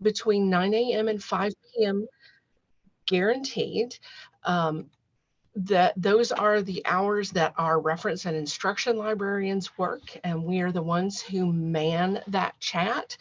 between 9 a.m. and 5 p.m. guaranteed. Um, that those are the hours that our reference and instruction librarians work, and we are the ones who man that chat.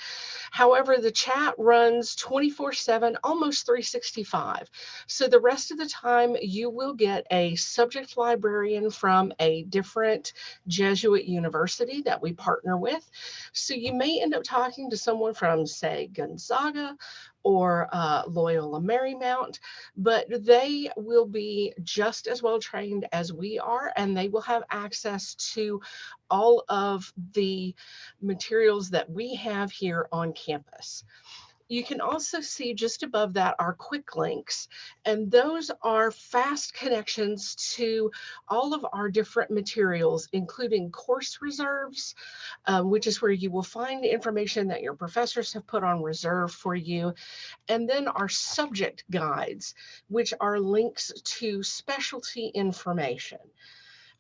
However, the chat runs 24/7, almost 365. So the rest of the time, you will get a subject librarian from a different Jesuit university that we partner with. So you may end up talking to someone from, say, Gonzaga or Loyola Marymount, but they will be just as well trained as we are, and they will have access to all of the materials that we have here on campus. You can also see just above that our quick links, and those are fast connections to all of our different materials, including course reserves, which is where you will find information that your professors have put on reserve for you, and then our subject guides, which are links to specialty information.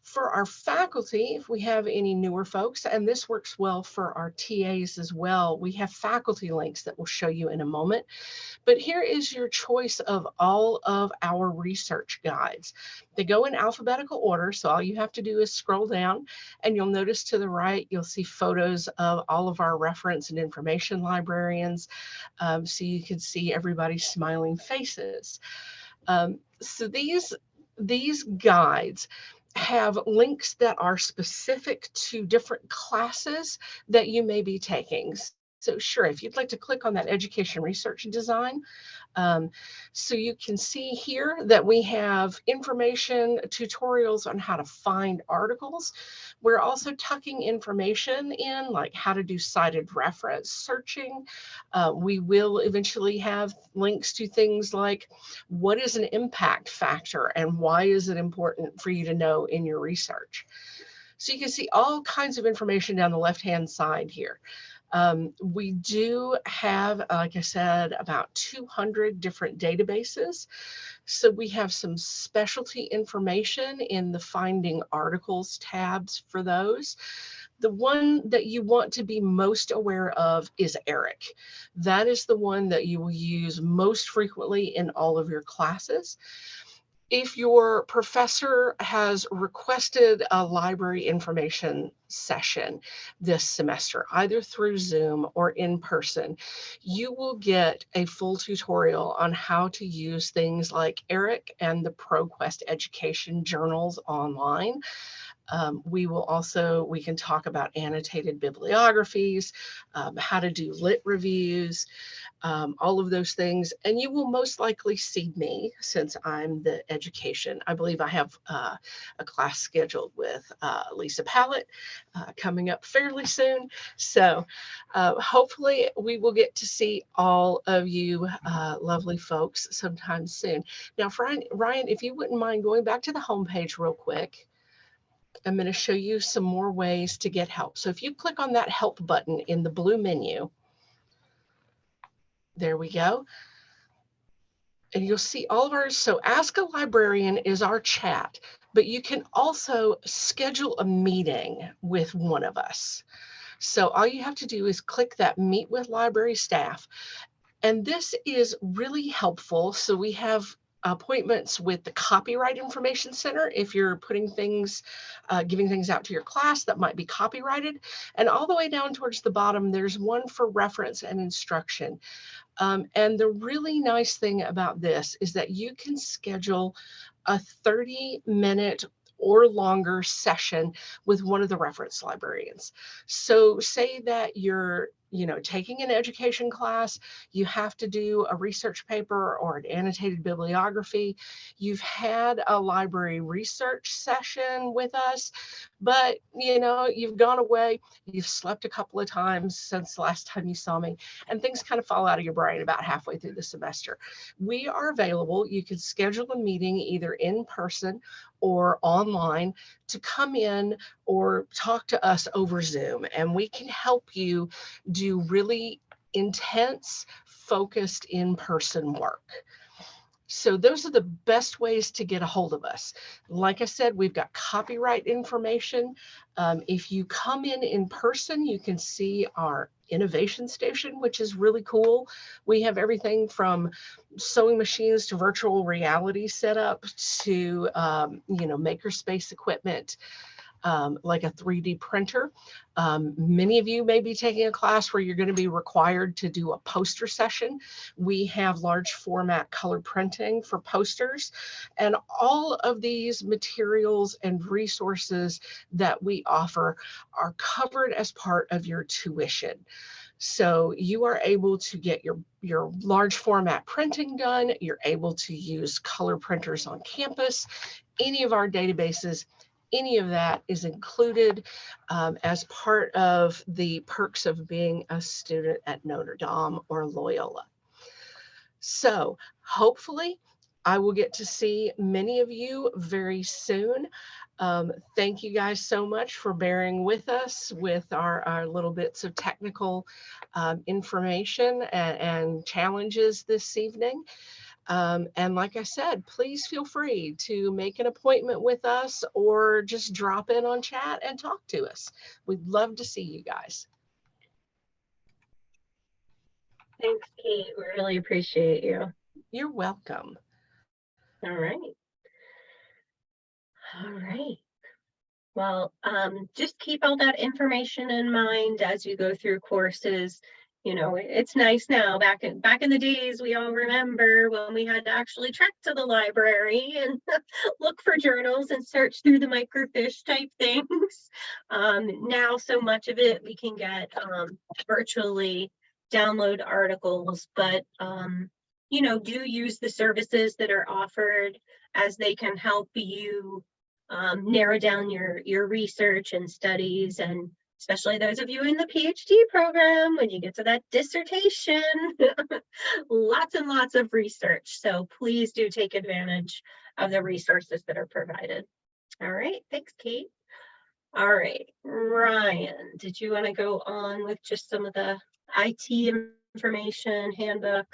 For our faculty, if we have any newer folks, and this works well for our TAs as well, we have faculty links that we'll show you in a moment. But here is your choice of all of our research guides. They go in alphabetical order, so all you have to do is scroll down, and you'll notice to the right, you'll see photos of all of our reference and information librarians, so you can see everybody's smiling faces. So these guides have links that are specific to different classes that you may be taking. So sure, if you'd like to click on that education research design, um, so you can see here that we have information tutorials on how to find articles. We're also tucking information in, like how to do cited reference searching. We will eventually have links to things like what is an impact factor and why is it important for you to know in your research. So you can see all kinds of information down the left-hand side here. We do have, like I said, about 200 different databases. So we have some specialty information in the finding articles tabs for those. The one that you want to be most aware of is ERIC. That is the one that you will use most frequently in all of your classes. If your professor has requested a library information session this semester, either through Zoom or in person, you will get a full tutorial on how to use things like ERIC and the ProQuest education journals online. We can talk about annotated bibliographies, how to do lit reviews, all of those things. And you will most likely see me since I'm the education. I believe I have a class scheduled with Lisa Pallett coming up fairly soon. So hopefully we will get to see all of you lovely folks sometime soon. Now, Ryan, if you wouldn't mind going back to the homepage real quick. I'm going to show you some more ways to get help. So if you click on that help button in the blue menu, there we go. And you'll see all of ours. So Ask a Librarian is our chat, but you can also schedule a meeting with one of us. So all you have to do is click that Meet with Library Staff. And this is really helpful. So we have appointments with the Copyright Information Center if you're putting things, giving things out to your class that might be copyrighted. And all the way down towards the bottom, there's one for reference and instruction. And the really nice thing about this is that you can schedule a 30-minute or longer session with one of the reference librarians. So say that you're taking an education class, you have to do a research paper or an annotated bibliography. You've had a library research session with us, but you've gone away, you've slept a couple of times since the last time you saw me, and things kind of fall out of your brain about halfway through the semester. We are available. You can schedule a meeting either in person or online to come in or talk to us over Zoom, and we can help you do really intense, focused in-person work. So those are the best ways to get a hold of us. Like I said, we've got copyright information. If you come in person, you can see our innovation station, which is really cool. We have everything from sewing machines to virtual reality setup to, makerspace equipment. Like a 3D printer. Many of you may be taking a class where you're going to be required to do a poster session. We have large format color printing for posters, and all of these materials and resources that we offer are covered as part of your tuition. So you are able to get your large format printing done. You're able to use color printers on campus, any of our databases. Any of that is included as part of the perks of being a student at Notre Dame or Loyola. So hopefully I will get to see many of you very soon. Thank you guys so much for bearing with us with our little bits of technical information and challenges this evening. And like I said, please feel free to make an appointment with us or just drop in on chat and talk to us. We'd love to see you guys. Thanks, Kate. We really appreciate you. You're welcome. All right. All right. Well, just keep all that information in mind as you go through courses. You know, it's nice now. Back in the days, we all remember when we had to actually trek to the library and look for journals and search through the microfiche type things. Now, so much of it we can get virtually, download articles, but do use the services that are offered, as they can help you narrow down your research and studies, and especially those of you in the PhD program, when you get to that dissertation, lots and lots of research. So please do take advantage of the resources that are provided. All right, thanks, Kate. All right, Ryan, did you want to go on with just some of the IT information, handbook,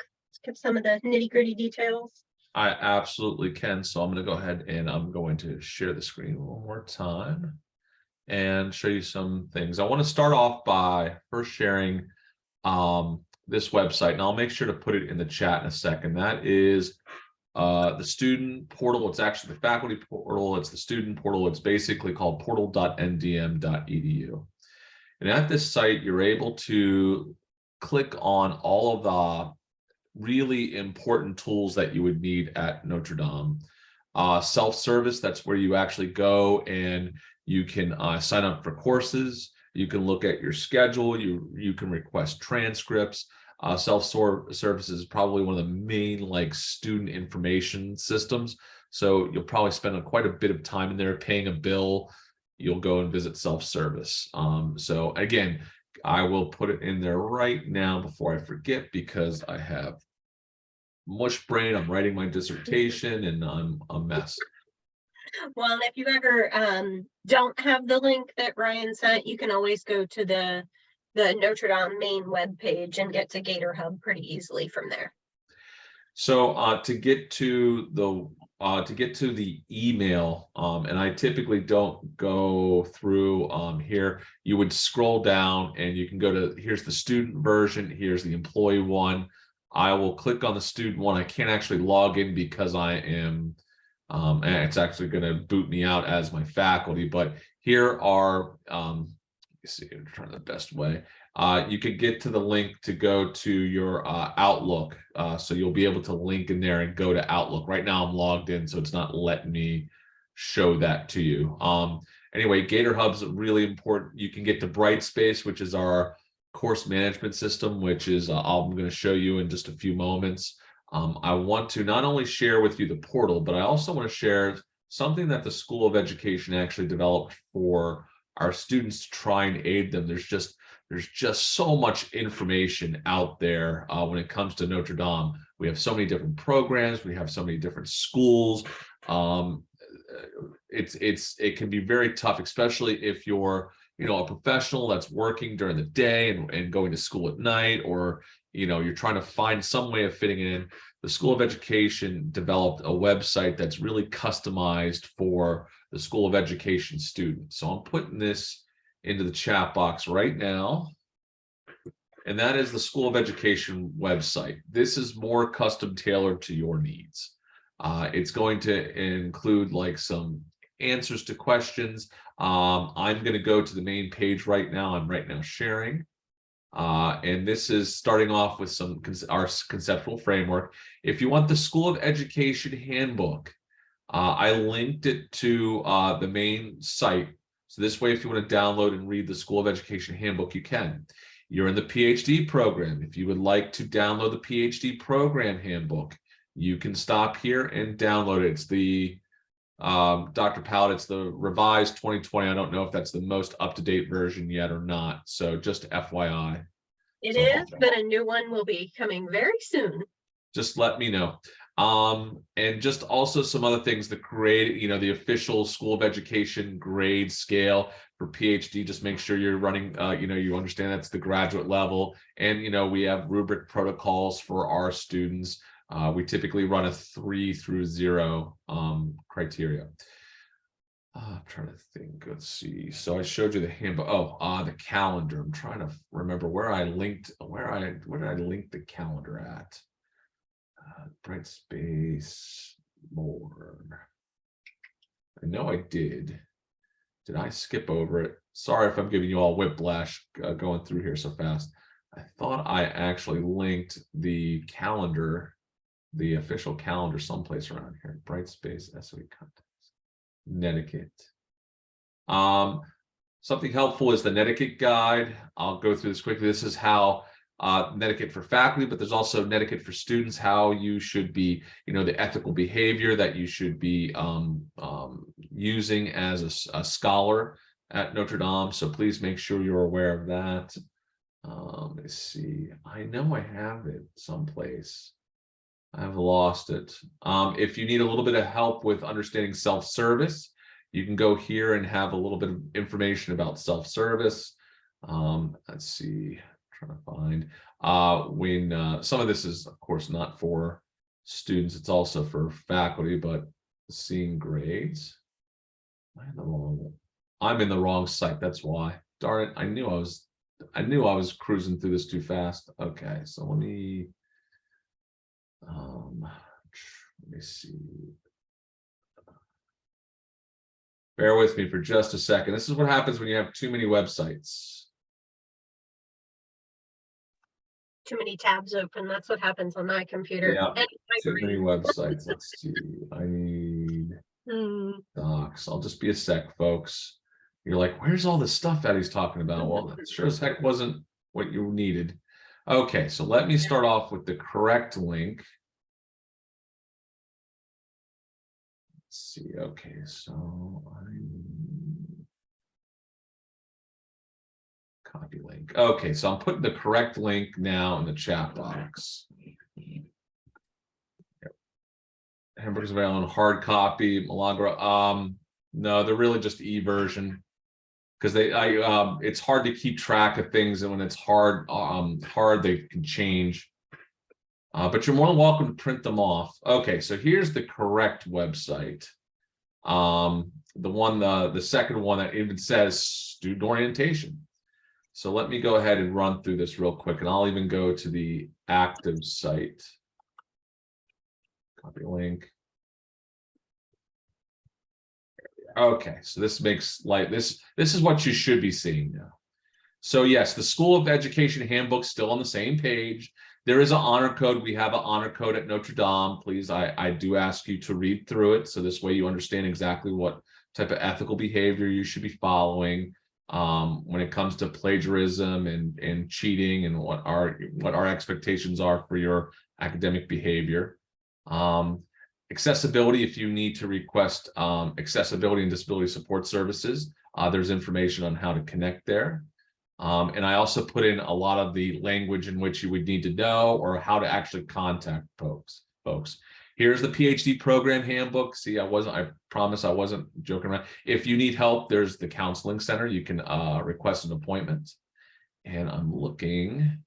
give some of the nitty-gritty details? I absolutely can. So I'm going to go ahead and I'm going to share the screen one more time and show you some things. I want to start off by first sharing this website, and I'll make sure to put it in the chat in a second. That is the student portal. It's actually the faculty portal. It's the student portal. It's basically called portal.ndm.edu. And at this site, you're able to click on all of the really important tools that you would need at Notre Dame. Self-service, that's where you actually go and you can sign up for courses. You can look at your schedule. You can request transcripts. Self-service is probably one of the main student information systems. So you'll probably spend quite a bit of time in there paying a bill. You'll go and visit self-service. So again, I will put it in there right now before I forget, because I have mush brain. I'm writing my dissertation and I'm a mess. Well, if you ever don't have the link that Ryan sent, you can always go to the Notre Dame main webpage and get to Gator Hub pretty easily from there. So to get to the email, and I typically don't go through here, you would scroll down and you can go to, here's the student version, here's the employee one. I will click on the student one. I can't actually log in because I am, and it's actually going to boot me out as my faculty, but here are, see, I'm trying the best way. You could get to the link to go to your Outlook. So you'll be able to link in there and go to Outlook. Right now I'm logged in, so it's not letting me show that to you. Anyway, Gator Hub's really important. You can get to Brightspace, which is our course management system, which is I'm going to show you in just a few moments. I want to not only share with you the portal, but I also want to share something that the School of Education actually developed for our students to try and aid them. There's just so much information out there when it comes to Notre Dame. We have so many different programs. We have so many different schools. It can be very tough, especially if you're a professional that's working during the day and going to school at night, or you're trying to find some way of fitting in, the School of Education developed a website that's really customized for the School of Education students. So I'm putting this into the chat box right now. And that is the School of Education website. This is more custom tailored to your needs. It's going to include like some answers to questions. I'm going to go to the main page right now. I'm right now sharing. And this is starting off with our conceptual framework. If you want the School of Education handbook, I linked it to the main site. So this way, if you want to download and read the School of Education handbook, you can. You're in the PhD program. If you would like to download the PhD program handbook, you can stop here and download it. It's the Dr. Pallet, it's the revised 2020. I don't know if that's the most up-to-date version yet or not. So just FYI. It is, but a new one will be coming very soon. Just let me know. And just also some other things, the grade, the official School of Education grade scale for PhD, just make sure you're running, you understand that's the graduate level. And, we have rubric protocols for our students. We typically run a 3 through 0 criteria. I'm trying to think. Let's see. So I showed you the handbook. The calendar. I'm trying to remember where I linked. Where did I link the calendar at? Brightspace more. I know I did. Did I skip over it? Sorry if I'm giving you all whiplash going through here so fast. I thought I actually linked the calendar, the official calendar, someplace around here. Brightspace SOE contacts. Netiquette. Something helpful is the Netiquette guide. I'll go through this quickly. This is how Netiquette for faculty, but there's also Netiquette for students, how you should be, the ethical behavior that you should be using as a scholar at Notre Dame. So please make sure you're aware of that. Let's see. I know I have it someplace. I've lost it. If you need a little bit of help with understanding self-service, you can go here and have a little bit of information about self-service. Let's see. Trying to find when some of this is of course not for students, it's also for faculty, but seeing grades. I'm in the wrong site, that's why. Darn it, I knew I was cruising through this too fast. Okay, so let me see. Bear with me for just a second. This is what happens when you have too many websites. Too many tabs open. That's what happens on my computer. Yeah, too many websites. Let's see. I need docs. I'll just be a sec, folks. You're like, where's all the stuff that he's talking about? Well, that sure as heck wasn't what you needed. Okay, so let me start off with the correct link. Let's see. Okay, so copy link. Okay, so I'm putting the correct link now in the chat box. Hamburgers available in hard copy, Milagro. No, they're really just e-version because it's hard to keep track of things, and when it's hard, they can change. But you're more than welcome to print them off. Okay, so here's the correct website. The second one that even says student orientation. So let me go ahead and run through this real quick, and I'll even go to the active site. Copy link. Okay, so this makes this is what you should be seeing now. So yes, the School of Education handbook still on the same page. There is an honor code. We have an honor code at Notre Dame. Please, I do ask you to read through it, so this way you understand exactly what type of ethical behavior you should be following when it comes to plagiarism and cheating, and what our expectations are for your academic behavior. Accessibility, if you need to request accessibility and disability support services, there's information on how to connect there. And I also put in a lot of the language in which you would need to know, or how to actually contact folks. Here's the PhD program handbook. See, I promise I wasn't joking around. If you need help, there's the counseling center. You can request an appointment. And I'm looking.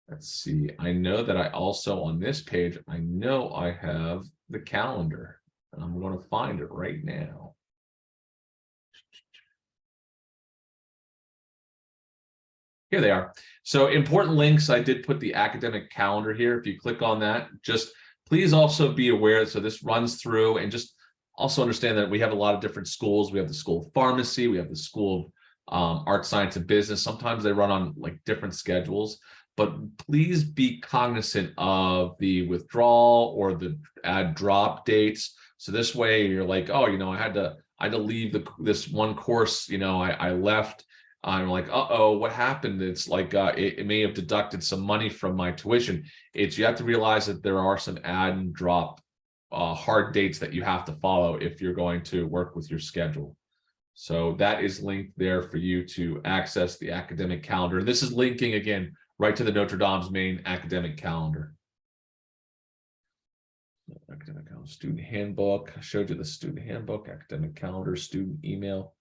Let's see. I know that I also on this page, I know I have the calendar, and I'm going to find it right now. Here they are. So important links, I did put the academic calendar here. If you click on that, just please also be aware. So this runs through, and just also understand that we have a lot of different schools. We have the School of Pharmacy, we have the School of Art, Science, and Business. Sometimes they run on like different schedules, but please be cognizant of the withdrawal or the add drop dates. So this way you're like, oh, I had to leave this one course, I left. I'm like, uh-oh, what happened? It's like it may have deducted some money from my tuition. You have to realize that there are some add and drop hard dates that you have to follow if you're going to work with your schedule. So that is linked there for you to access the academic calendar. This is linking again right to the Notre Dame's main academic calendar. Academic calendar, student handbook. I showed you the student handbook, academic calendar, student email.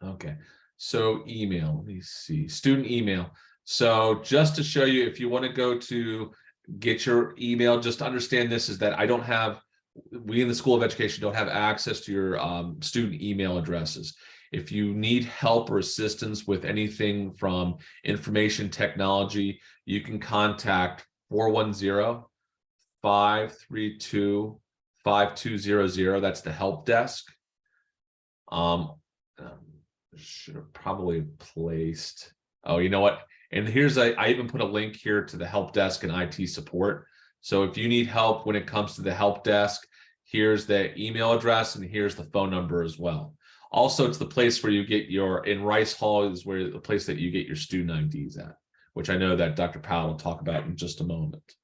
Okay. So email, let me see, student email. So just to show you, if you want to go to get your email, just understand this is that we in the School of Education don't have access to your student email addresses. If you need help or assistance with anything from information technology, you can contact 410-532-5200. That's the help desk. Should have probably placed, oh, you know what? And I even put a link here to the help desk and IT support. So if you need help when it comes to the help desk, here's the email address and here's the phone number as well. Also, it's the place where you get in Rice Hall is where the place that you get your student IDs at, which I know that Dr. Powell will talk about in just a moment.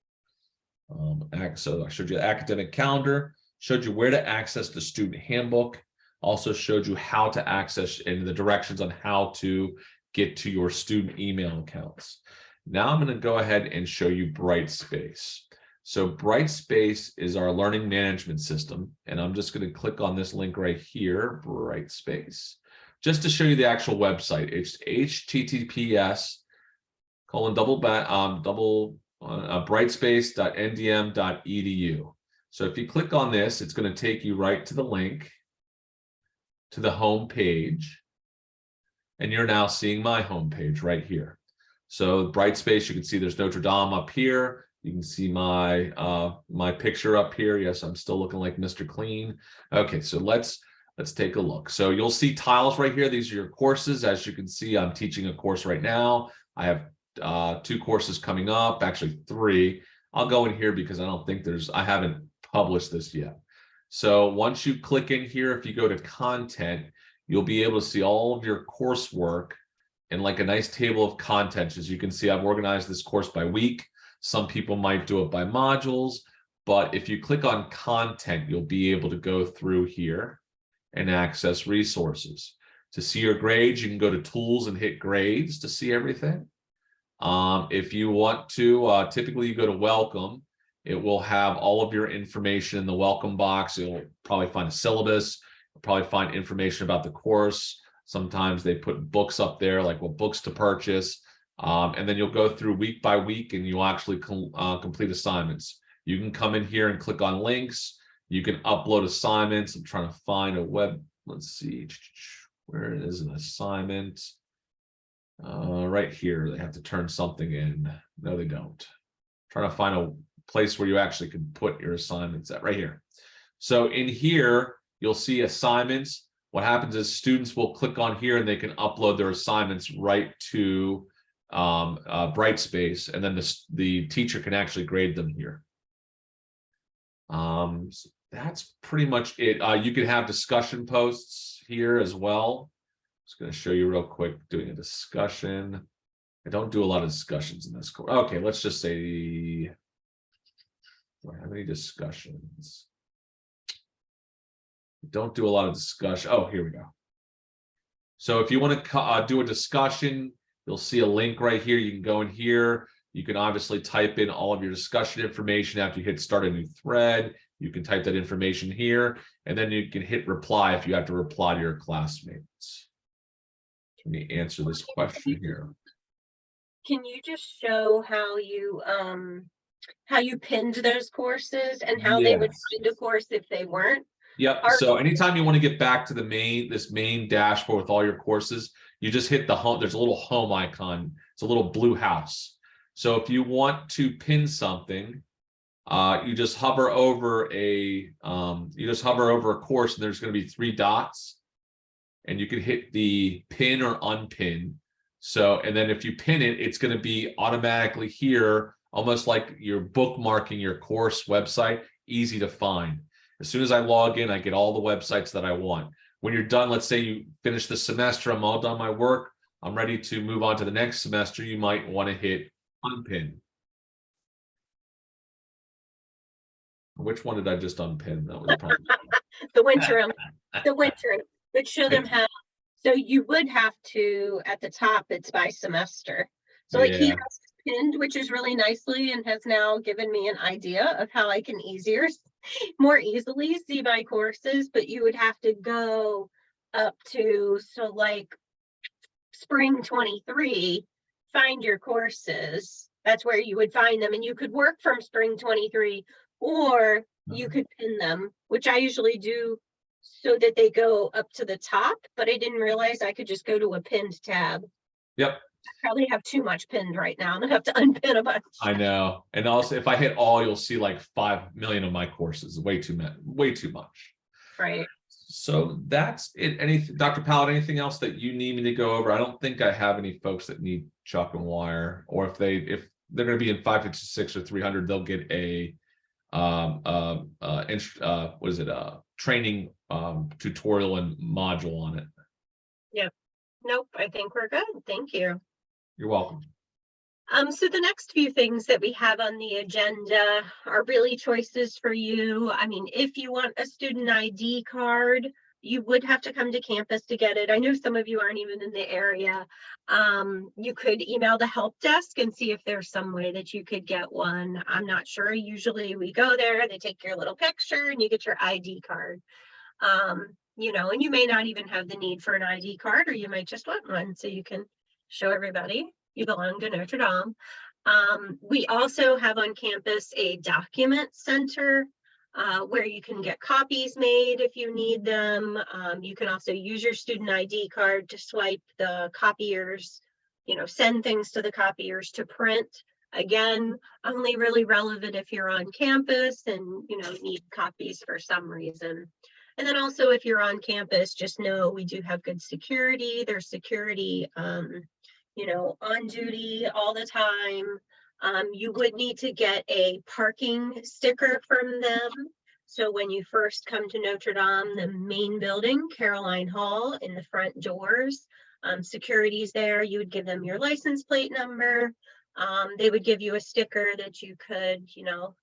So I showed you the academic calendar, showed you where to access the student handbook, also showed you how to access and the directions on how to get to your student email accounts. Now I'm going to go ahead and show you Brightspace. So Brightspace is our learning management system, and I'm just going to click on this link right here, Brightspace, just to show you the actual website. It's https://brightspace.ndm.edu. So if you click on this, it's going to take you right to the link to the home page, and you're now seeing my home page right here. So Brightspace, you can see there's Notre Dame up here. You can see my my picture up here. Yes, I'm still looking like Mr. Clean. Okay, so let's take a look. So you'll see tiles right here. These are your courses. As you can see, I'm teaching a course right now. I have 2 courses coming up, actually 3. I'll go in here because I haven't published this yet. So once you click in here, if you go to content, you'll be able to see all of your coursework in like a nice table of contents. As you can see, I've organized this course by week. Some people might do it by modules, but if you click on content, you'll be able to go through here and access resources. To see your grades, you can go to tools and hit grades to see everything. If you want to, typically you go to welcome. It will have all of your information in the welcome box. You'll probably find a syllabus. You'll probably find information about the course. Sometimes they put books up there, like what books to purchase. And then you'll go through week by week and you'll actually complete assignments. You can come in here and click on links. You can upload assignments. I'm trying to find a web. Let's see. Where is an assignment? Right here. They have to turn something in. No, they don't. I'm trying to find a place where you actually can put your assignments at right here. So in here, you'll see assignments. What happens is students will click on here and they can upload their assignments right to Brightspace, and then the teacher can actually grade them here. So that's pretty much it. You can have discussion posts here as well. Just going to show you real quick doing a discussion. I don't do a lot of discussions in this course. Okay, let's just say, do I have any discussions? Don't do a lot of discussion. Oh, here we go. So if you want to do a discussion, you'll see a link right here. You can go in here. You can obviously type in all of your discussion information after you hit start a new thread. You can type that information here, and then you can hit reply if you have to reply to your classmates. Let me answer this question here. can you just show how you pinned those courses and how they would Yes. find a course if they weren't? Yep. So anytime you want to get back to the this main dashboard with all your courses, you just hit the home. There's a little home icon. It's a little blue house. So if you want to pin something, you just hover over a course, and there's going to be 3 dots, and you can hit the pin or unpin. So, and then if you pin it, it's going to be automatically here, almost like you're bookmarking your course website, easy to find. As soon as I log in, I get all the websites that I want. When you're done, let's say you finish the semester, I'm all done my work, I'm ready to move on to the next semester, you might want to hit unpin. Which one did I just unpin? That was probably the winter, but show them how. So you would have to, at the top, it's by semester. So like he Yeah. has pinned, which is really nicely, and has now given me an idea of how I can more easily see my courses, but you would have to go up to, so like spring 23, find your courses. That's where you would find them, and you could work from spring 23, or you could pin them, which I usually do so that they go up to the top, but I didn't realize I could just go to a pinned tab. Yep. I probably have too much pinned right now. I'm gonna have to unpin a bunch. I know. And also, if I hit all, you'll see like 5 million of my courses. Way too much. Right. So that's it. Anything, Dr. Pallett, anything else that you need me to go over? I don't think I have any folks that need chalk and wire, or if they're going to be in 556 or 300, they'll get a training tutorial and module on it. Yep. Nope. I think we're good. Thank you. You're welcome. So the next few things that we have on the agenda are really choices for you. I mean, if you want a student ID card, you would have to come to campus to get it. I know some of you aren't even in the area. You could email the help desk and see if there's some way that you could get one. I'm not sure. Usually we go there, they take your little picture, and you get your ID card. You know, and you may not even have the need for an ID card, or you might just want one so you can show everybody you belong to Notre Dame. We also have on campus a document center where you can get copies made if you need them. You can also use your student ID card to swipe the copiers, you know, send things to the copiers to print. Again, only really relevant if you're on campus and, you know, need copies for some reason. And then also, if you're on campus, just know we do have good security. There's security, you know, on duty all the time. You would need to get a parking sticker from them. So when you first come to Notre Dame, the main building, Caroline Hall, in the front doors, security's there. You would give them your license plate number. They would give you a sticker that you could, you know,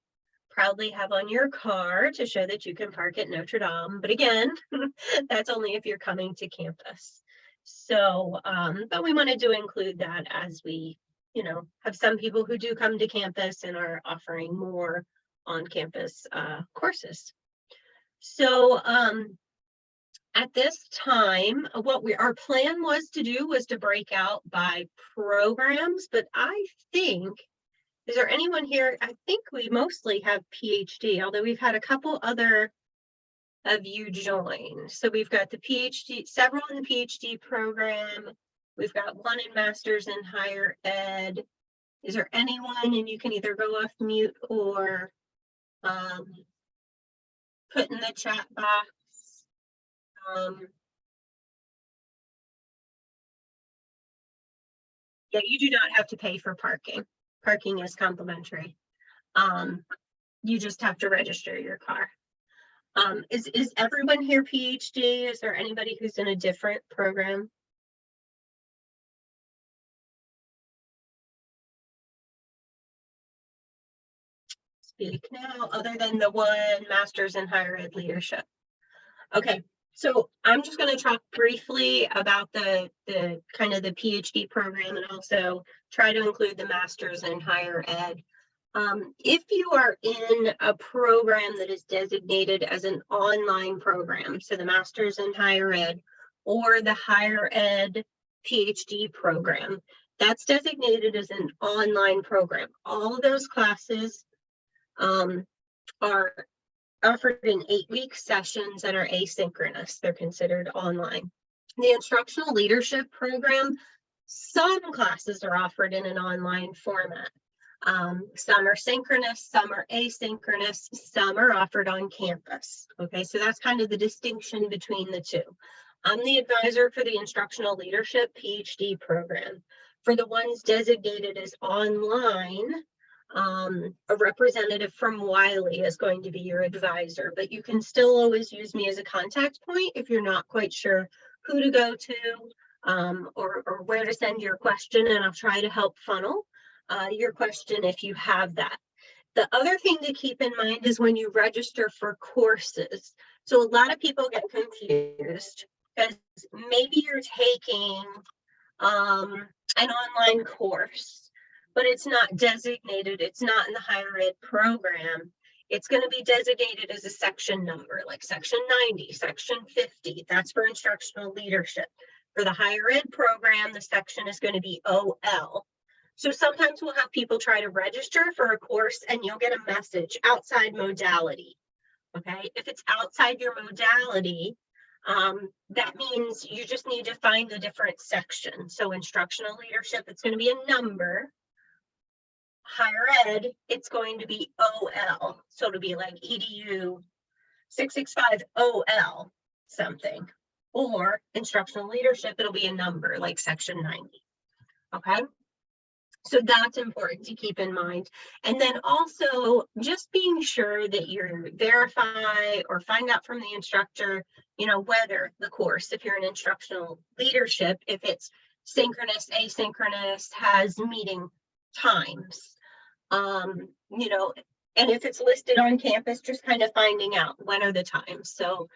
proudly have on your car to show that you can park at Notre Dame. But again, that's only if you're coming to campus. So, but we wanted to include that as we, you know, have some people who do come to campus and are offering more on-campus courses. So, at this time, our plan was to break out by programs, but I think, is there anyone here? I think we mostly have PhD, although we've had a couple other of you join. So we've got the PhD, several in the PhD program. We've got one in Masters in Higher Ed. Is there anyone, and you can either go off mute or put in the chat box. Yeah, you do not have to pay for parking. Parking is complimentary. You just have to register your car. Is everyone here PhD? Is there anybody who's in a different program? Speak now, other than the one Masters in Higher Ed Leadership. Okay, so I'm just going to talk briefly about the kind of the PhD program, and also try to include the Masters in Higher Ed. If you are in a program that is designated as an online program, so the Masters in Higher Ed or the Higher Ed PhD program, That's designated as an online program. All of those classes are offered in 8-week sessions and are asynchronous. They're considered online. The instructional leadership program, some classes are offered in an online format. Some are synchronous, some are asynchronous, some are offered on campus. Okay, so that's kind of the distinction between the two. I'm the advisor for the instructional leadership PhD program. For the ones designated as online, a representative from Wiley is going to be your advisor, but you can still always use me as a contact point if you're not quite sure who to go to or where to send your question, and I'll try to help funnel your question if you have that. The other thing to keep in mind is when you register for courses. So a lot of people get confused because maybe you're taking an online course, but it's not designated, it's not in the higher ed program. It's going to be designated as a section number, like section 90, section 50. That's for instructional leadership. For the higher ed program, the section is going to be OL. So sometimes we'll have people try to register for a course and you'll get a message outside modality. Okay, if it's outside your modality, that means you just need to find a different section. So instructional leadership, it's going to be a number. Higher ed, it's going to be OL. So it'll be like EDU 665 OL something. Or instructional leadership, it'll be a number like section 90. Okay. So that's important to keep in mind. And then also just being sure that you verify or find out from the instructor, you know, whether the course, if you're in instructional leadership, if it's synchronous, asynchronous, has meeting times, you know, and if it's listed on campus, just kind of finding out when are the times. So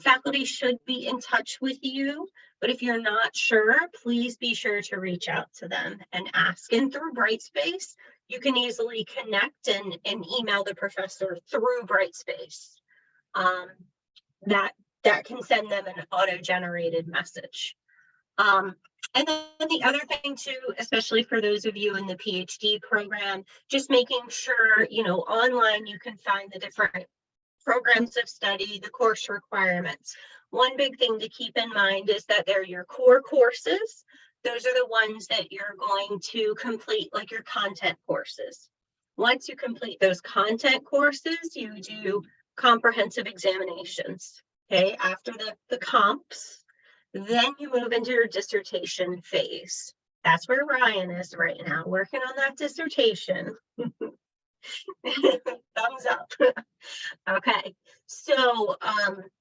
faculty should be in touch with you, but if you're not sure, please be sure to reach out to them and ask. And through Brightspace, you can easily connect and email the professor through Brightspace. That can send them an auto-generated message. And then the other thing too, especially for those of you in the PhD program, just making sure, you know, online you can find the different programs of study, the course requirements. One big thing to keep in mind is that they're your core courses. Those are the ones that you're going to complete, like your content courses. Once you complete those content courses, you do comprehensive examinations. Okay, after the comps, then you move into your dissertation phase. That's where Ryan is right now, working on that dissertation. Thumbs up. Okay, so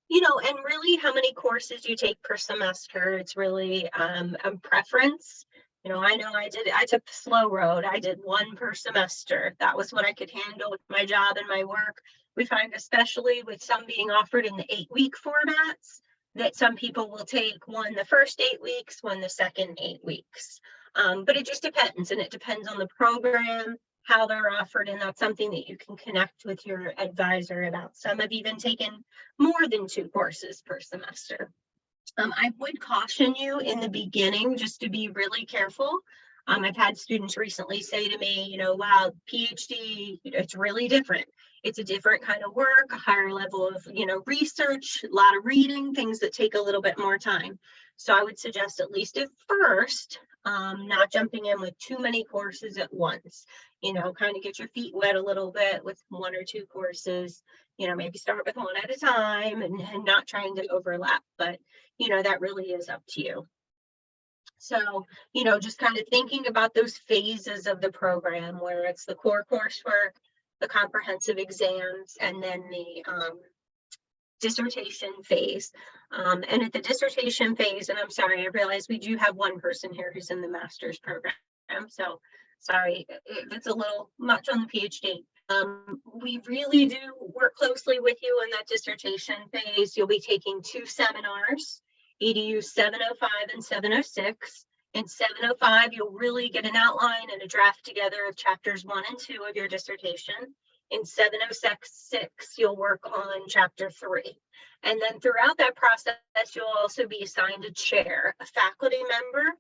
you know, and really how many courses you take per semester, it's really a preference. You know I took the slow road. I did one per semester. That was what I could handle with my job and my work. We find, especially with some being offered in the 8-week formats, that some people will take one the first 8 weeks, one the second 8 weeks. But it just depends, and it depends on the program, how they're offered, and that's something that you can connect with your advisor about. Some have even taken more than 2 courses per semester. I would caution you in the beginning just to be really careful. I've had students recently say to me, you know, wow, PhD, it's really different. It's a different kind of work, a higher level of, you know, research, a lot of reading, things that take a little bit more time. So I would suggest, at least at first, not jumping in with too many courses at once. You know, kind of get your feet wet a little bit with 1 or 2 courses. You know, maybe start with one at a time and not trying to overlap. But, you know, that really is up to you. So, you know, just kind of thinking about those phases of the program where it's the core coursework, the comprehensive exams, and then the dissertation phase. And at the dissertation phase, and I'm sorry, I realize we do have one person here who's in the master's program. So sorry if it's a little much on the PhD. We really do work closely with you in that dissertation phase. You'll be taking 2 seminars, EDU 705 and 706. In 705, you'll really get an outline and a draft together of chapters 1 and 2 of your dissertation. In 706, you'll work on chapter 3. And then throughout that process, you'll also be assigned a chair, a faculty member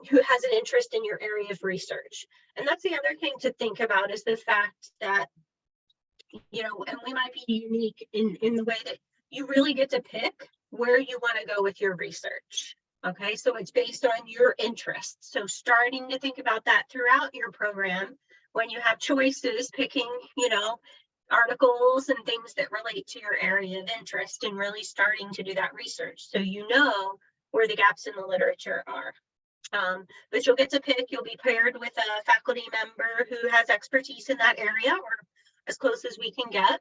who has an interest in your area of research. And that's the other thing to think about, is the fact that, you know, and we might be unique in the way that you really get to pick where you want to go with your research. Okay, so it's based on your interests. So starting to think about that throughout your program, when you have choices, picking, you know, articles and things that relate to your area of interest, and really starting to do that research so you know where the gaps in the literature are. But you'll get to pick, you'll be paired with a faculty member who has expertise in that area, or as close as we can get.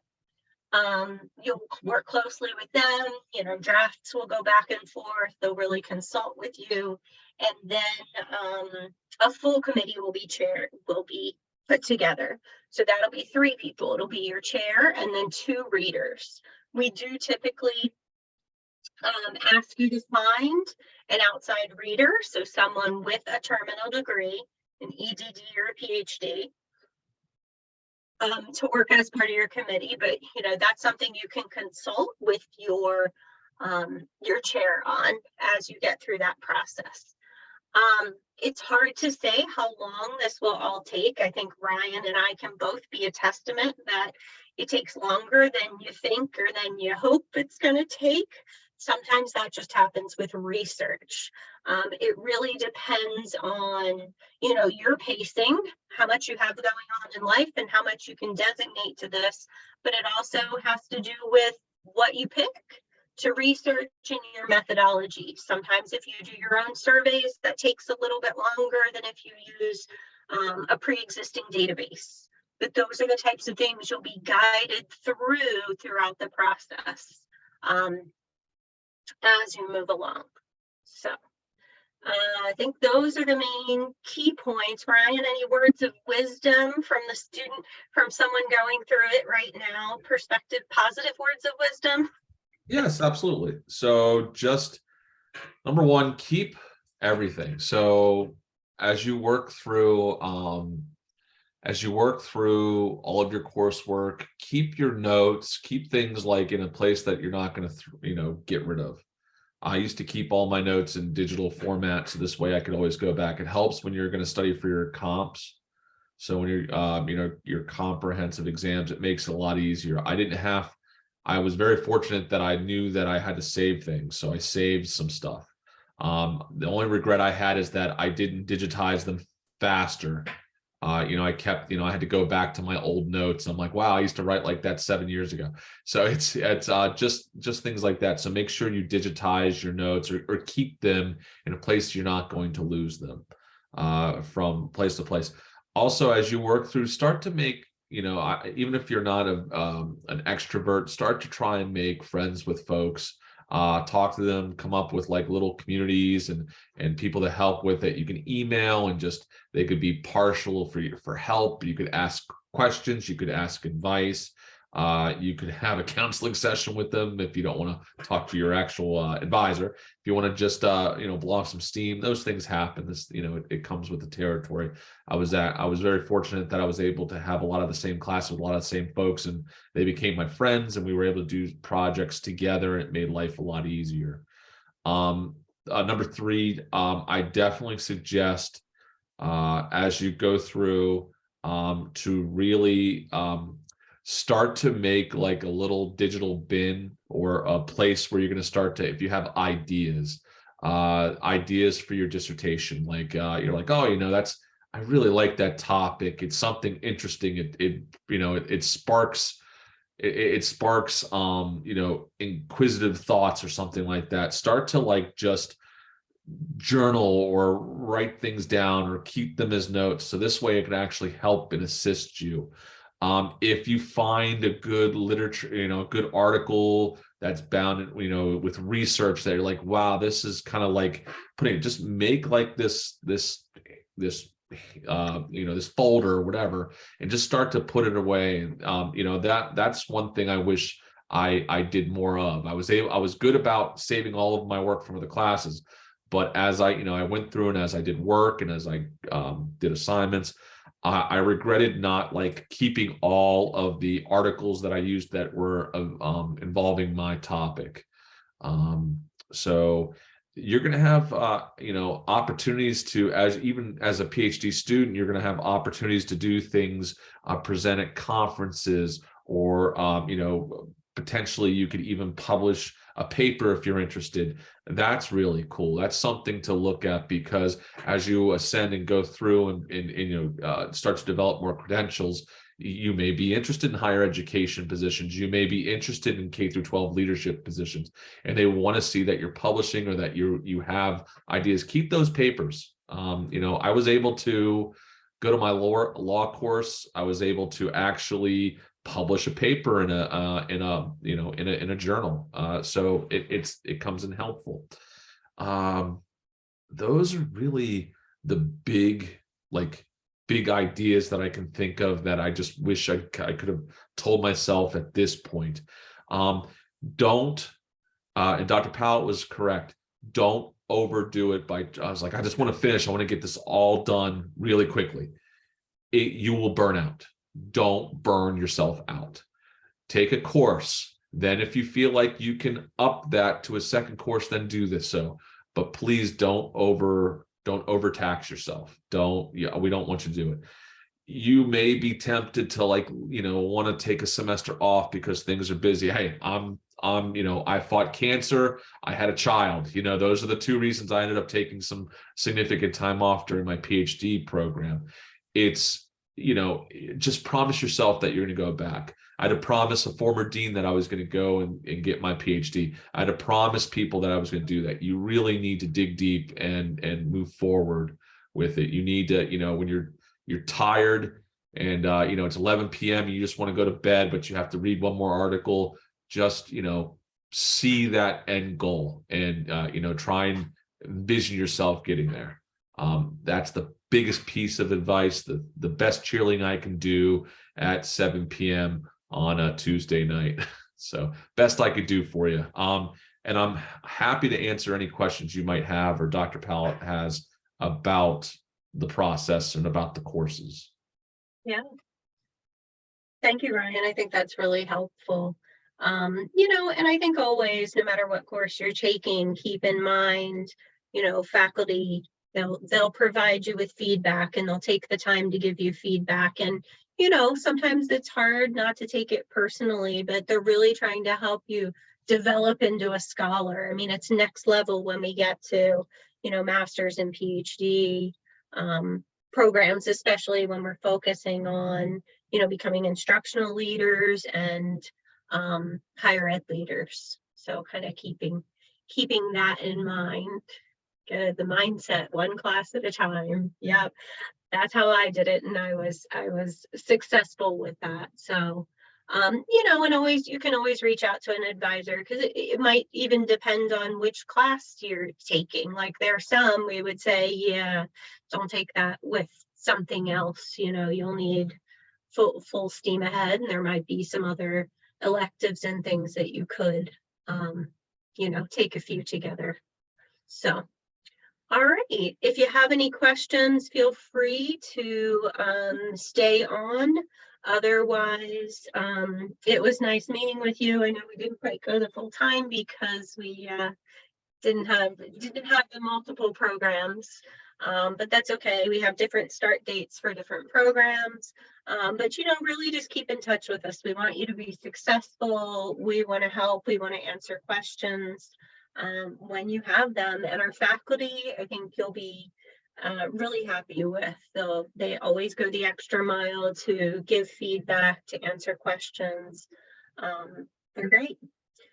You'll work closely with them, you know, drafts will go back and forth, they'll really consult with you. And then a full committee will be put together. So that'll be 3 people. It'll be your chair and then 2 readers. We do typically ask you to find an outside reader, so someone with a terminal degree, an EDD or a PhD, to work as part of your committee. But you know, that's something you can consult with your chair on as you get through that process. It's hard to say how long this will all take. I think Ryan and I can both be a testament that it takes longer than you think or than you hope it's going to take. Sometimes that just happens with research. It really depends on, you know, your pacing, how much you have going on in life and how much you can designate to this. But it also has to do with what you pick to research in your methodology. Sometimes if you do your own surveys, that takes a little bit longer than if you use a pre-existing database. But those are the types of things you'll be guided throughout the process as you move along. So I think those are the main key points. Ryan, any words of wisdom from the student, from someone going through it right now, perspective, positive words of wisdom? Yes, absolutely. So just number one, keep everything. So as you work through all of your coursework, keep your notes, keep things like in a place that you're not going to, get rid of. I used to keep all my notes in digital format, so this way I could always go back. It helps when you're going to study for your comps. So when you're, your comprehensive exams, it makes it a lot easier. I was very fortunate that I knew that I had to save things, so I saved some stuff. The only regret I had is that I didn't digitize them faster. I had to go back to my old notes. I'm like, wow, I used to write like that 7 years ago. So it's just things like that. So make sure you digitize your notes or keep them in a place you're not going to lose them from place to place. Also, as you work through, start to make, even if you're not an extrovert, start to try and make friends with folks. Talk to them, come up with like little communities and people to help with it. You can email and just, they could be partial for help. You could ask questions, you could ask advice. You could have a counseling session with them if you don't want to talk to your actual advisor. If you want to just blow off some steam, those things happen. It comes with the territory. I was very fortunate that I was able to have a lot of the same classes with a lot of the same folks, and they became my friends, and we were able to do projects together. It made life a lot easier. Number 3, I definitely suggest as you go through to really start to make like a little digital bin or a place where you're going to start to, if you have ideas for your dissertation, like you're like, oh, I really like that topic. It's something interesting. It sparks inquisitive thoughts or something like that. Start to like just journal or write things down or keep them as notes. So this way it can actually help and assist you. If you find a good literature, a good article that's bound, with research that you're like, wow, this is kind of like just make like this folder or whatever, and just start to put it away. And that's one thing I wish I did more of. I was good about saving all of my work from the classes, but as I went through and as I did work and as I did assignments, I regretted not like keeping all of the articles that I used that were involving my topic. So you're going to have opportunities to, even as a PhD student, you're going to have opportunities to do things, present at conferences, or potentially you could even publish a paper if you're interested. That's really cool. That's something to look at, because as you ascend and go through and start to develop more credentials, you may be interested in higher education positions. You may be interested in K through 12 leadership positions, and they want to see that you're publishing or that you have ideas. Keep those papers. I was able to go to my law course. I was able to actually publish a paper in a journal. So it comes in helpful. Those are really the big ideas that I can think of that I just wish I could have told myself at this point. Don't, and Dr. Powell was correct, don't overdo it I was like, I just want to finish. I want to get this all done really quickly. You will burn out. Don't burn yourself out. Take a course. Then if you feel like you can up that to a second course, then do this. But please don't overtax yourself. We don't want you to do it. You may be tempted to want to take a semester off because things are busy. Hey, I fought cancer. I had a child. Those are the two reasons I ended up taking some significant time off during my PhD program. It's, just promise yourself that you're going to go back. I had to promise a former dean that I was going to go and get my PhD. I had to promise people that I was going to do that. You really need to dig deep and move forward with it. You need to, when you're tired and it's 11 p.m. and you just want to go to bed, but you have to read one more article. Just see that end goal and try and envision yourself getting there. That's the biggest piece of advice, the best cheerleading I can do at 7 p.m. on a Tuesday night. So best I could do for you. And I'm happy to answer any questions you might have or Dr. Powell has about the process and about the courses. Yeah. Thank you, Ryan. I think that's really helpful. And I think always, no matter what course you're taking, keep in mind, faculty, they'll provide you with feedback and they'll take the time to give you feedback. And, sometimes it's hard not to take it personally, but they're really trying to help you develop into a scholar. I mean, it's next level when we get to, master's and PhD programs, especially when we're focusing on, becoming instructional leaders and higher ed leaders. So kind of keeping that in mind. The mindset, one class at a time. Yep, that's how I did it, and I was successful with that. So, and you can always reach out to an advisor, because it might even depend on which class you're taking. Like there are some we would say, yeah, don't take that with something else. You'll need full steam ahead, and there might be some other electives and things that you could, take a few together. So. All right. If you have any questions, feel free to stay on. Otherwise, it was nice meeting with you. I know we didn't quite go the full time because we didn't have the multiple programs, but that's okay. We have different start dates for different programs. But really just keep in touch with us. We want you to be successful. We want to help. We want to answer questions. When you have them, and our faculty, I think you'll be really happy with. They always go the extra mile to give feedback, to answer questions. They're great.